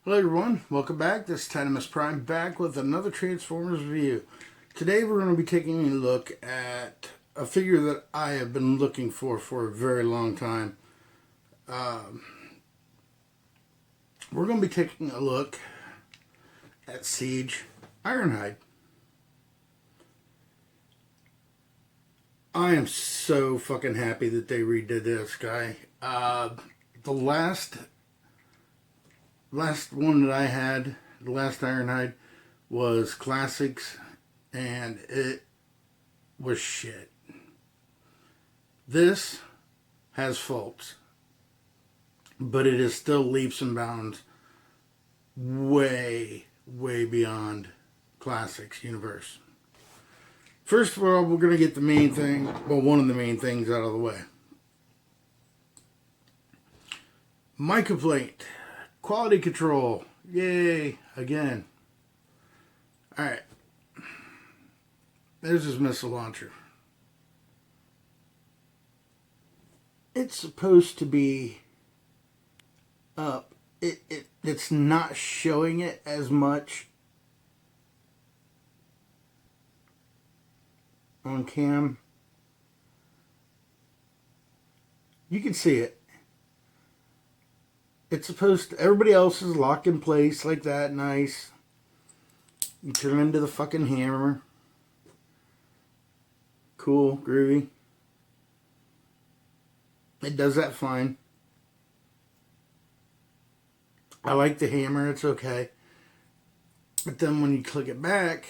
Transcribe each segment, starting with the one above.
Hello everyone, welcome back. This is Tattimusprime back with another Transformers review. Today we're going to be taking a look at a figure that I have been looking for a very long time. We're going to be taking a look at Siege Ironhide. I am so fucking happy that they redid this guy. The last one that I had, the last Ironhide, was Classics, and it was shit. This has faults, but it is still leaps and bounds way beyond Classics universe. First of all, we're going to get the main thing, well, one of the main things out of the way. My complaint. Quality control. Yay. Again. Alright. There's his missile launcher. It's supposed to be up. It's not showing it as much on cam. You can see it. It's supposed to, everybody else is locked in place like that, nice. You turn into the fucking hammer. Cool, groovy. It does that fine. I like the hammer, it's okay. But then when you click it back,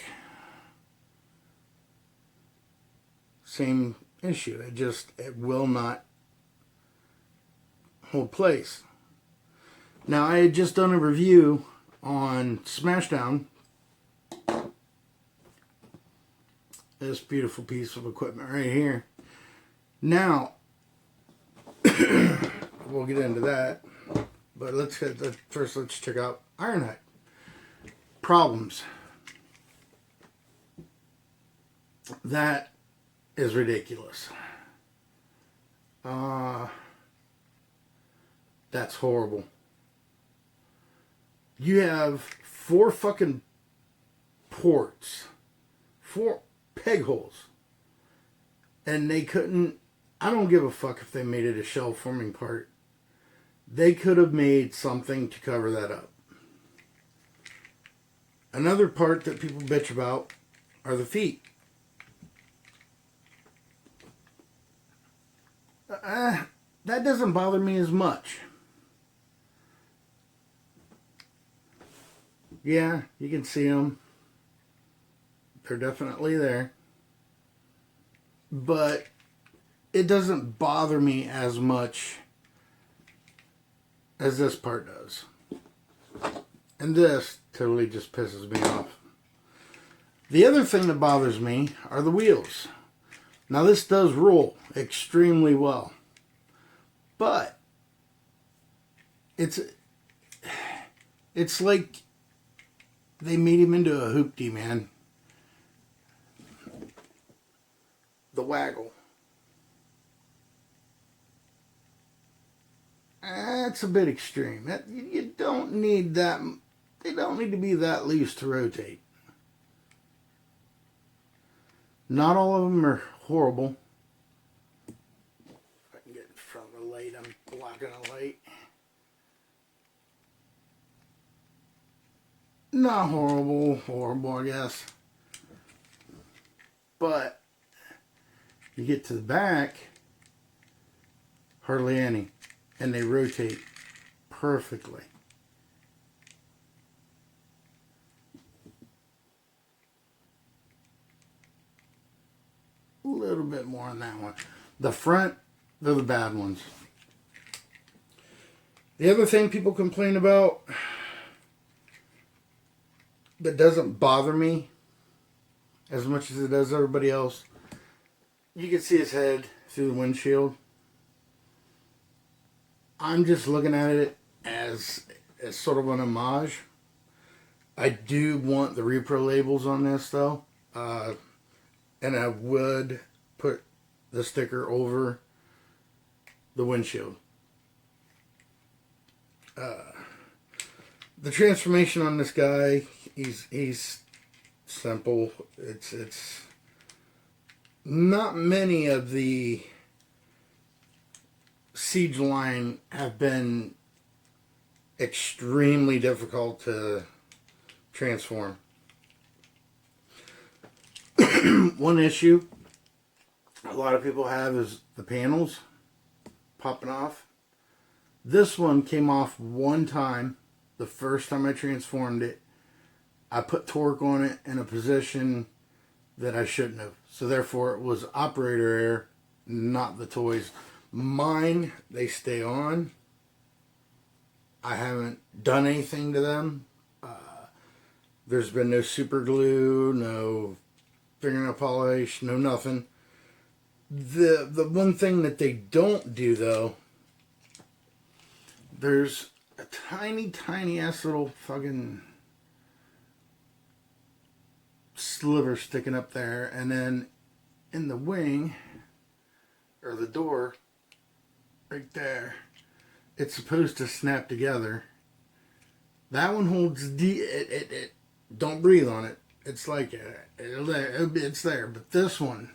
same issue. It will not hold place. Now, I had just done a review on Smashdown. This beautiful piece of equipment right here. Now, we'll get into that. But let's check out Ironhide. Problems. That is ridiculous. That's horrible. You have 4 fucking ports. 4 peg holes. And they couldn't... I don't give a fuck if they made it a shell forming part. They could have made something to cover that up. Another part that people bitch about are the feet. That doesn't bother me as much. Yeah, you can see them. They're definitely there. But it doesn't bother me as much as this part does. And this totally just pisses me off. The other thing that bothers me are the wheels. Now this does roll extremely well. But it's like they made him into a hoopty, man. The waggle. That's a bit extreme. You don't need that. They don't need to be that loose to rotate. Not all of them are horrible. If I can get in front of the light, I'm blocking the light. Not horrible, I guess. But you get to the back, hardly any. And they rotate perfectly. A little bit more on that one. The front, they're the bad ones. The other thing people complain about that doesn't bother me as much as it does everybody else, you can see his head through the windshield. I'm just looking at it as sort of an homage. I do want the repro labels on this though. And I would put the sticker over the windshield. The transformation on this guy, he's simple. It's not many of the Siege line have been extremely difficult to transform. One issue a lot of people have is the panels popping off. This one came off one time. The first time I transformed it, I put torque on it in a position that I shouldn't have. So therefore it was operator error, not the toys. Mine, they stay on. I haven't done anything to them. There's been no super glue, no fingernail polish, no nothing. The one thing that they don't do though, there's a tiny ass little fucking sliver sticking up there, and then in the wing or the door right there, it's supposed to snap together. That one holds it don't breathe on it. It's like it's there, but this one,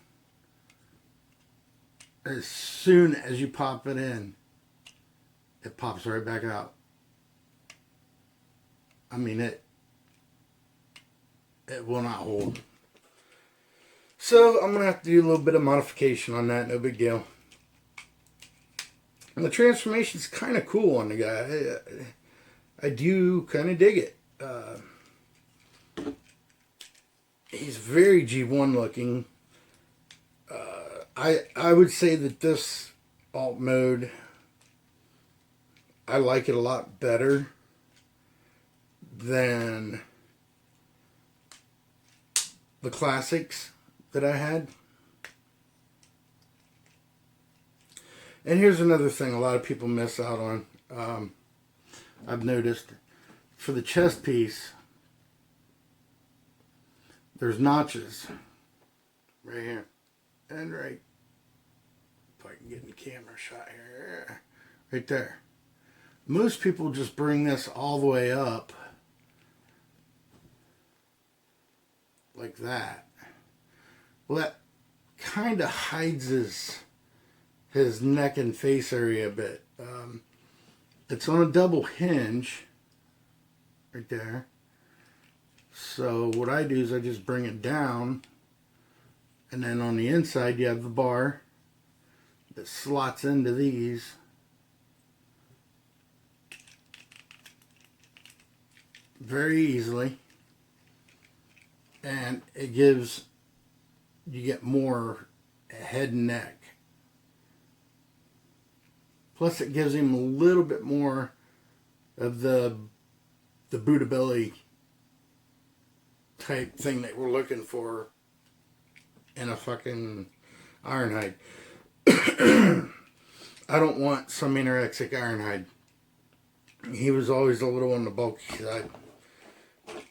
as soon as you pop it in, it pops right back out. I mean, it will not hold. So I'm gonna have to do a little bit of modification on that. No big deal. And the transformation's kind of cool on the guy. I do kind of dig it. He's very G1 looking. I would say that this alt mode, I like it a lot better than the classics that I had. And here's another thing a lot of people miss out on. I've noticed for the chest piece, there's notches right here and right, if I can get in the camera shot here, right there. Most people just bring this all the way up like that. Well, that kind of hides his neck and face area a bit. It's on a double hinge right there. So what I do is I just bring it down, and then on the inside you have the bar that slots into these. Very easily. And it gives, you get more head and neck. Plus it gives him a little bit more of the bootability type thing that we're looking for in a fucking Ironhide. I don't want some anorexic Ironhide. He was always a little on the bulky side.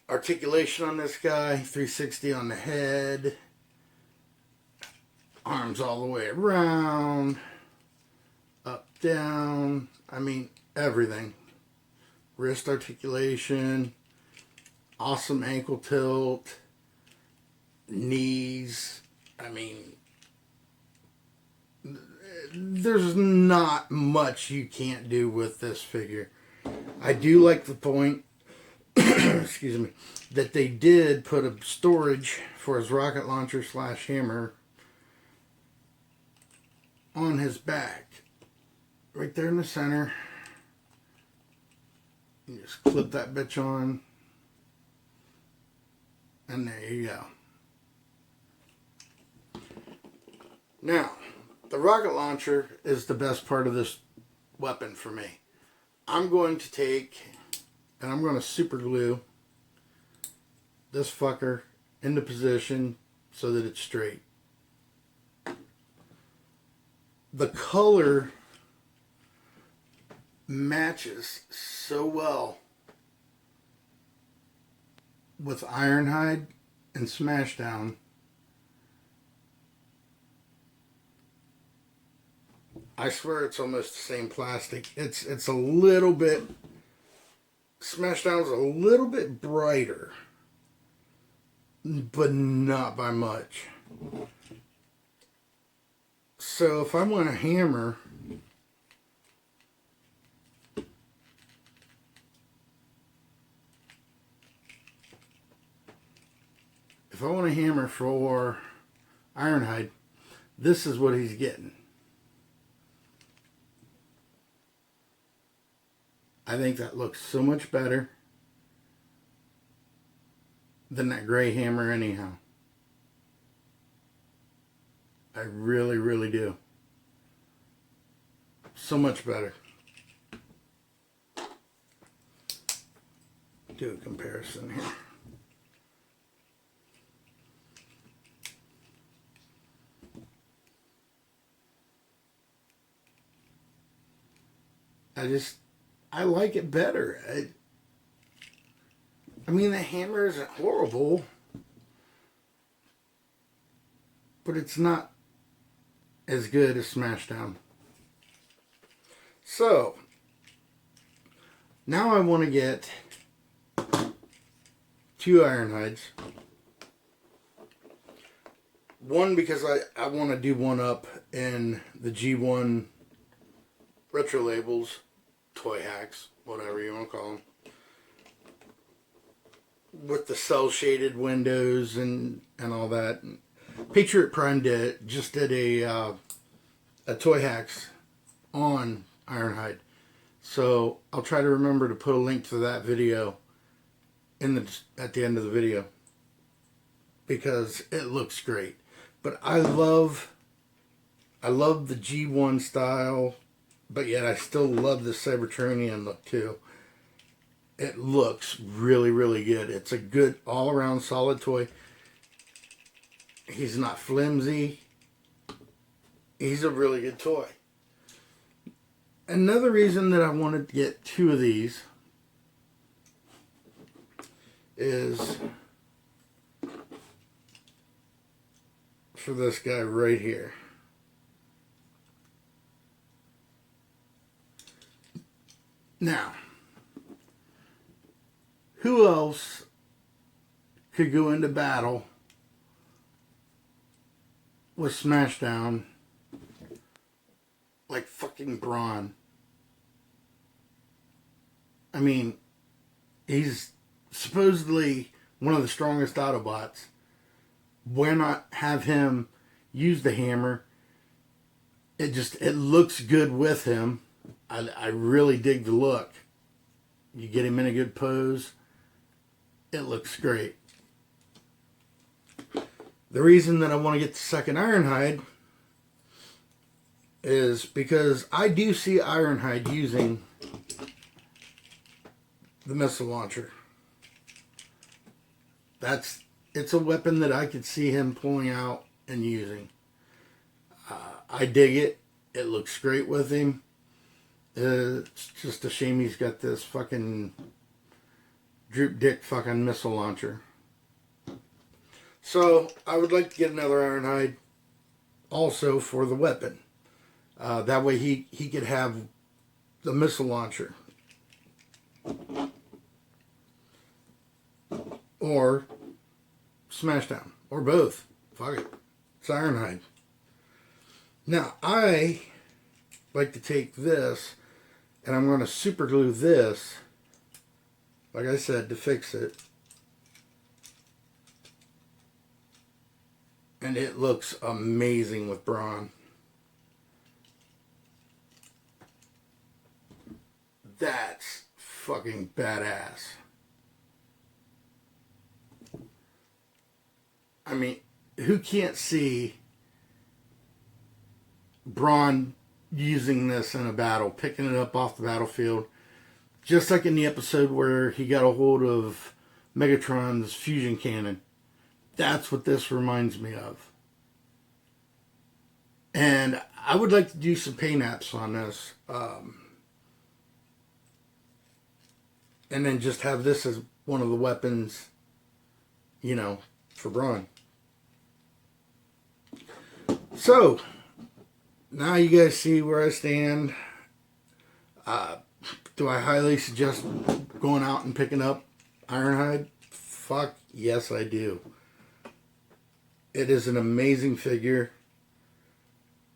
Articulation on this guy, 360 on the head. Arms all the way around. Up, down. I mean, everything. Wrist articulation. Awesome ankle tilt. Knees. I mean, there's not much you can't do with this figure. I do like the point, excuse me, that they did put a storage for his rocket launcher / hammer on his back. Right there in the center. You just clip that bitch on. And there you go. Now, the rocket launcher is the best part of this weapon for me. I'm going to take, and I'm going to super glue this fucker into position so that it's straight. The color matches so well with Ironhide and Smashdown. I swear it's almost the same plastic. It's a little bit Smashdown's a little bit brighter, but not by much. So if I want to hammer, for Ironhide, this is what he's getting. I think that looks so much better than that gray hammer anyhow. I really, really do. So much better. Do a comparison here. I like it better. I mean, the hammer isn't horrible, but it's not as good as Smashdown. So, now I want to get 2 Ironhides. One, because I want to do one up in the G1 retro labels, toy hacks, whatever you want to call them, with the cell shaded windows and all that. Patriot Prime just did a toy hacks on Ironhide, so I'll try to remember to put a link to that video at the end of the video, because it looks great. But I love the G1 style, but yet I still love the Cybertronian look too. It looks really, really good. It's a good all-around solid toy. He's not flimsy. He's a really good toy. Another reason that I wanted to get 2 of these is for this guy right here. Now, who else could go into battle with Smashdown like fucking Braun? I mean, he's supposedly one of the strongest Autobots. Why not have him use the hammer? It looks good with him. I really dig the look. You get him in a good pose, it looks great. The reason that I want to get the second Ironhide is because I do see Ironhide using the missile launcher. It's a weapon that I could see him pulling out and using. I dig it. It looks great with him. It's just a shame he's got this fucking droop dick fucking missile launcher. So I would like to get another Ironhide also for the weapon. That way he could have the missile launcher. Or Smashdown. Or both. Fuck it. It's Ironhide. Now I like to take this and I'm going to super glue this, like I said, to fix it. And it looks amazing with Braun. That's fucking badass. I mean, who can't see Braun using this in a battle, picking it up off the battlefield, just like in the episode where he got a hold of Megatron's fusion cannon. That's what this reminds me of. And I would like to do some paint apps on this. And then just have this as one of the weapons, you know, for Braun. So, now you guys see where I stand. Do I highly suggest going out and picking up Ironhide? Fuck yes, I do. It is an amazing figure.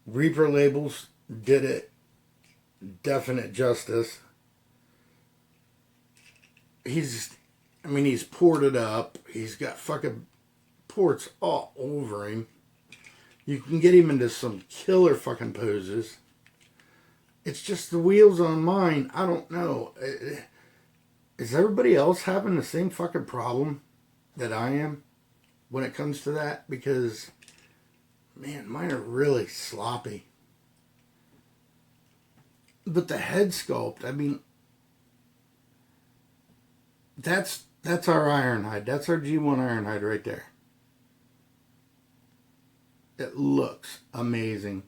Reaper Labels did it definite justice. He's poured it up. He's got fucking ports all over him. You can get him into some killer fucking poses. It's just the wheels on mine. I don't know. Is everybody else having the same fucking problem that I am when it comes to that? Because, man, mine are really sloppy. But the head sculpt, I mean, that's our Ironhide. That's our G1 Ironhide right there. It looks amazing.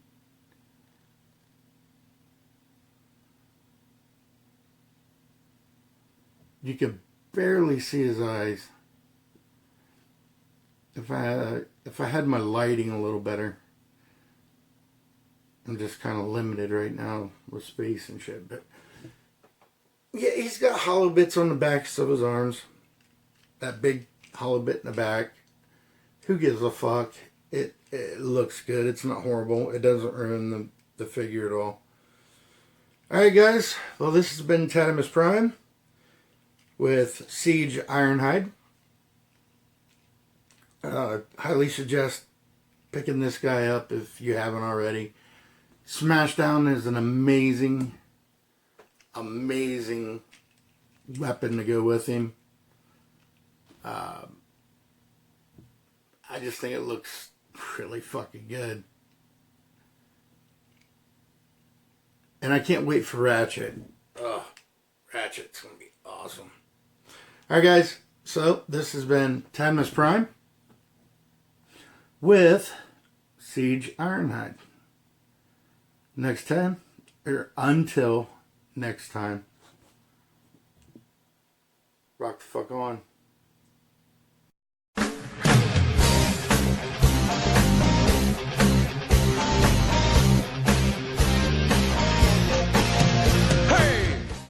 You can barely see his eyes. If I had my lighting a little better. I'm just kind of limited right now with space and shit. But yeah, he's got hollow bits on the backs of his arms. That big hollow bit in the back. Who gives a fuck? It looks good. It's not horrible. It doesn't ruin the figure at all. Alright guys. Well, this has been Tattimusprime with Siege Ironhide. Highly suggest picking this guy up if you haven't already. Smashdown is an amazing weapon to go with him. I just think it looks really fucking good. And I can't wait for Ratchet. Oh, Ratchet's going to be awesome. Alright guys, so this has been Tattimusprime with Siege Ironhide. Next time, or until next time, rock the fuck on.